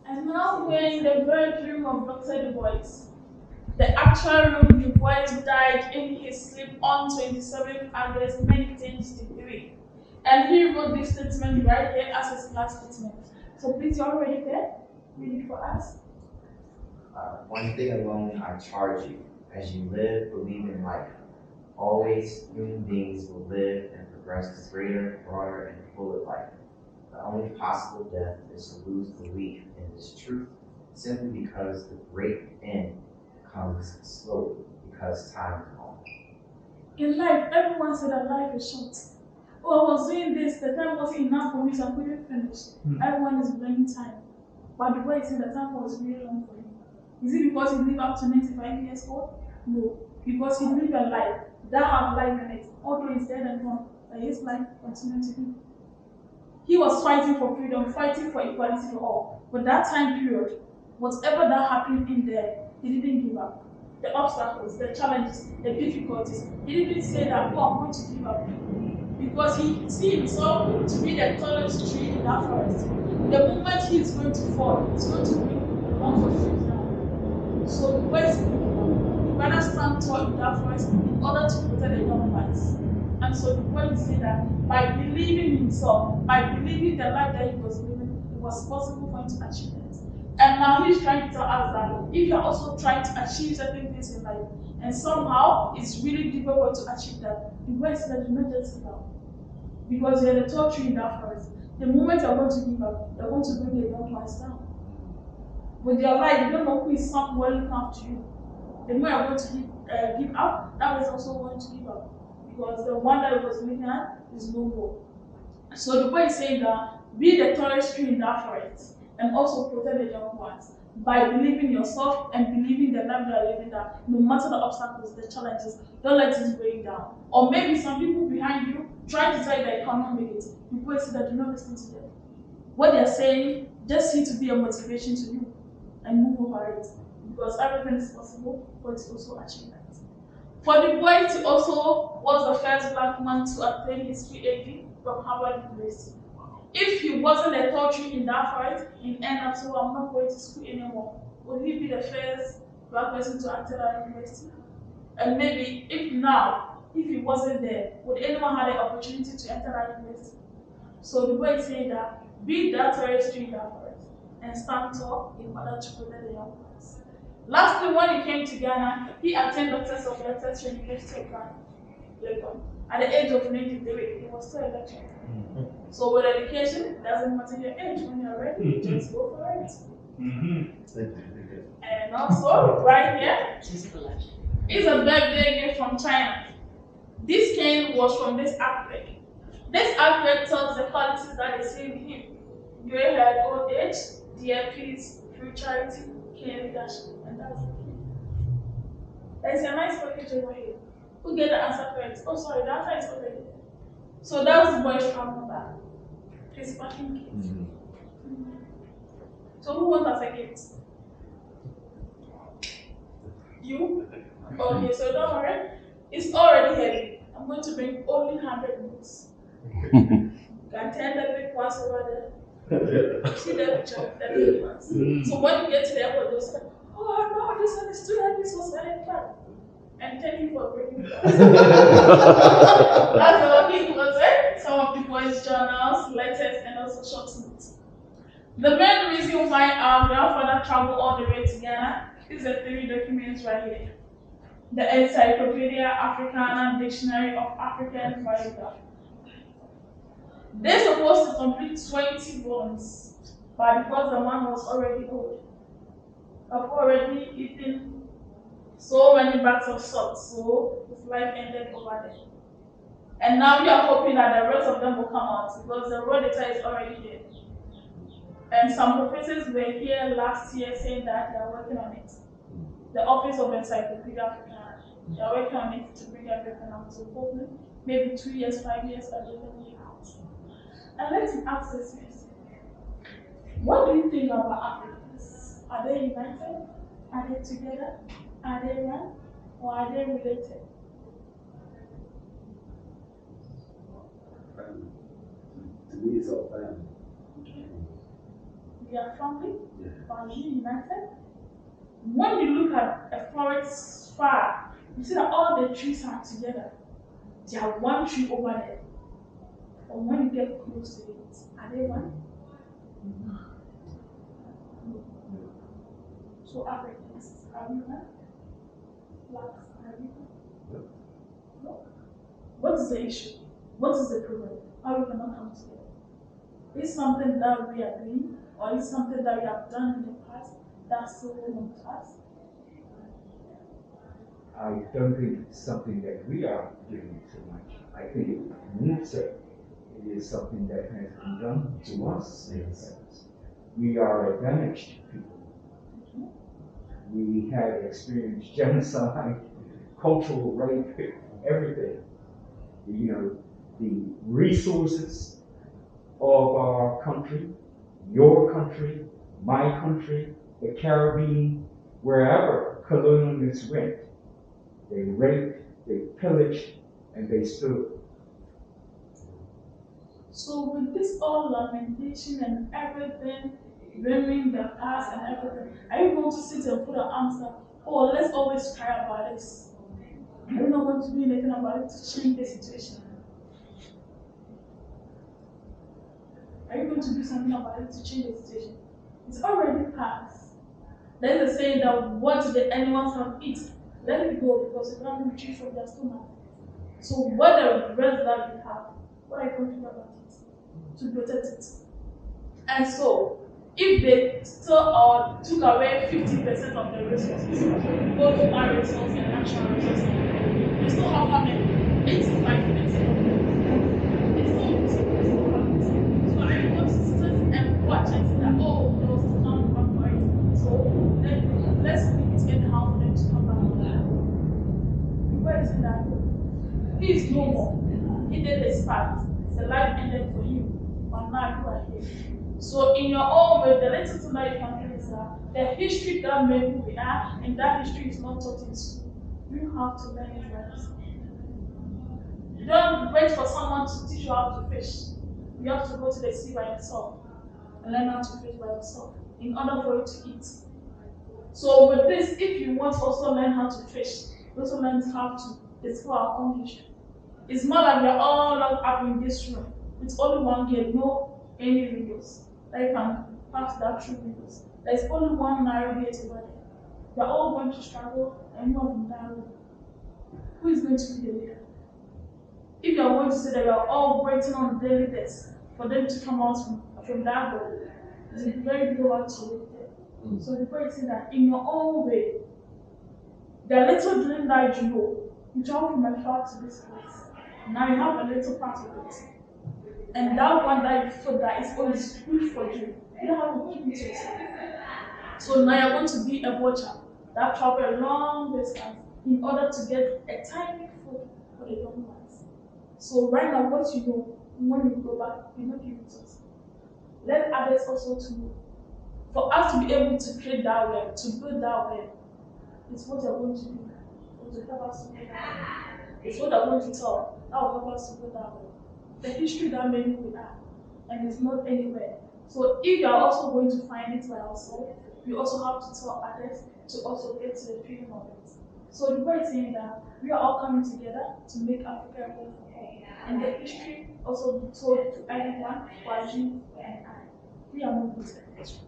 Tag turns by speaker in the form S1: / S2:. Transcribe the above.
S1: And now we're in the bedroom of Dr. Du Bois. The actual room Du Bois died in his sleep on 27th August 1963. And he wrote this statement right here as his last statement. So please, you're already there? Read it for us.
S2: One thing alone I charge you, as you live, believe in life. Always, human beings will live and progress to greater, broader, and fuller life. The only possible death is to lose belief in this truth, simply because the great end comes slowly, because time is long.
S1: In life, everyone said that life is short. Oh, I was doing this, the time wasn't enough for me, so I couldn't finish. Everyone is blaming time. But the way he said the time was really long for him. Is it because he lived up to 95 years old? No. Because he lived a life that had life in it. Although he's dead and gone, but his life continued to be. He was fighting for freedom, fighting for equality for all. But that time period, whatever that happened in there, he didn't give up. The obstacles, the challenges, the difficulties, he didn't say that, oh, I'm going to give up. Because he see himself to be the tallest tree in that forest. The moment he is going to fall, he's going to bring one for trees down. So the boys rather stand tall in that forest in order to protect the young ones. And so the boy said that by believing in himself, by believing the life that he was living, it was possible for him to achieve it. And now he's trying to tell us that if you're also trying to achieve certain things in life, and somehow it's really difficult to achieve that, the boy said that do not just give up. Because you're the tall tree in that forest. The moment you're going to give up, you're going to bring the young ones down. With your life, you don't know who is not well looking after you. The moment you're going to give up, that is also going to give up. Because the one that was looking at is no more. So the boy is saying that be the tallest tree in that forest and also protect the young ones by believing in yourself and believing the life you are living, that no matter the obstacles, the challenges, don't let it weigh you down. Or maybe some people behind you trying to tell you that you cannot make it. The boy said that do not listen to them. What they're saying just need to be a motivation to you and move over it. Because everything is possible, but it's also achievement. For Du Bois, he also was the first black man to obtain his PhD from Harvard University. If he wasn't a tall tree in that forest, he'd end up saying, I'm not going to school anymore. Would he be the first black person to attend that university? And maybe if he wasn't there, would anyone have the opportunity to enter that university? So Du Bois is saying that be that tallest tree in that forest and stand tall in order to protect the young ones. Lastly, when he came to Ghana, he attended Doctors of Letters to the University of Ghana, Legon. At the age of 93, he was still a lecturer. So with education, it doesn't matter your age. When you're ready, just go for it. And also, right here, is a birthday gift from China. This cane was from this artwork. This artwork tells the qualities that they see in him. Gray hair, old age, dear peace, true charity, care leadership, and that's it. There's a nice package over here. Who get the answer correct? Oh, sorry, the answer is already there. So that's the boy's travel bag. His packing kit. So who wants as a gift? You? Okay, so don't worry. It's already heavy. I'm going to bring only 100 books. You can turn the big ones over there. See the picture, the big ones. So when you get to the airport, they'll say, oh no, this one is too heavy, this was very fun. And thank you for bringing that. That's what he was it. Some of the boys' journals, letters, and also short notes. The main reason why our grandfather traveled all the way to Ghana is the 3 documents right here. The Encyclopedia Africana Dictionary of African Biography. They're supposed to complete 20 volumes, but because the man was already old, I've already eaten so many bags of salt, so his life ended over there. And now we are hoping that the rest of them will come out because the raw data is already there. And some professors were here last year saying that they are working on it. The Office of Encyclopedia Africana, they are working on it to bring everything out. So hopefully, maybe 2 years, 5 years, everything will be out. And let's ask this question. What do you think about Africans? Are they united? Are they together? Are they one? Or are they related?
S3: To me, it's all family.
S1: we are family, we are united. When you look at a forest far, you see that all the trees are together. They are one tree over there. But when you get close to it, are they one? So Africans, are we one? Blacks, are we one? No. What is the issue? What is the problem? How we cannot come together? Is something that we are doing, or is something that we have done in the past that's still wrong with us?
S3: I don't think it's something that we are doing so much. I think it is something that has been done to us.
S2: Yes.
S3: We are a damaged people. We have experienced genocide, cultural rape, everything. You know, the resources of our country, your country, my country, the Caribbean, wherever colonialists went, they raped, they pillaged, and they stole.
S1: So with this all lamentation and everything, blaming the past and everything, are you going to sit and put an answer? Oh, let's always cry about this. Are you not going to do anything about it to change the situation? Are you going to do something about it to change the situation? It's already past. There's a saying that what the animals have eaten, let it go because it cannot retrieve from their stomach. So what the regrets that we have, what are you going to do about it? To protect it. And so, if they still took away 50% of the resources, both human resources and natural resources, we still have how many? 85%. It's still have it. So are you going to sit and watch and say that, oh, there was a plan back for it. So then let's leave it anyhow for them to come back. Why is it that he is no more? He did his part. The life ended for him. But now you are here. So in your own way, the little thing that you can do is that the history that made who we are, and that history is not taught in school. You have to learn it by yourself. You don't wait for someone to teach you how to fish. You have to go to the sea by yourself and learn how to fish by yourself in order for you to eat. So with this, if you want to also learn how to fish, you also learn how to discover our own history. It's more like we're all locked up in this room with only one gate, no any windows. That you can pass that through windows. There's only one narrow gate over there. We're all going to struggle and move in that room. Who is going to be the leader? If you're going to say that you're all waiting on the daily test for them to come out from that hole, it's a very low to wait there. So the point is that in your own way, the little dream that you know, you travel from afar to this place. Now you have a little part of it. And that one that you thought that is always good for you, you don't have to keep it to yourself. So now you're going to be a watcher that travel a long distance in order to get a tiny food for the young ones. So right now what you know, when you go back, you not give it to us. Let others also to know. For us to be able to create that web, to build that web, it's what you're going to do. To help us to build that web. It's what I'm going to tell. That will help us to build that web. The history that made who we are, and it's not anywhere. So if you are also going to find it by yourself, you also have to tell others to also get to the feeling of it. So the point is saying that we are all coming together to make Africa a home for all. And the history also be told to everyone, for you and I. We are moving to the history.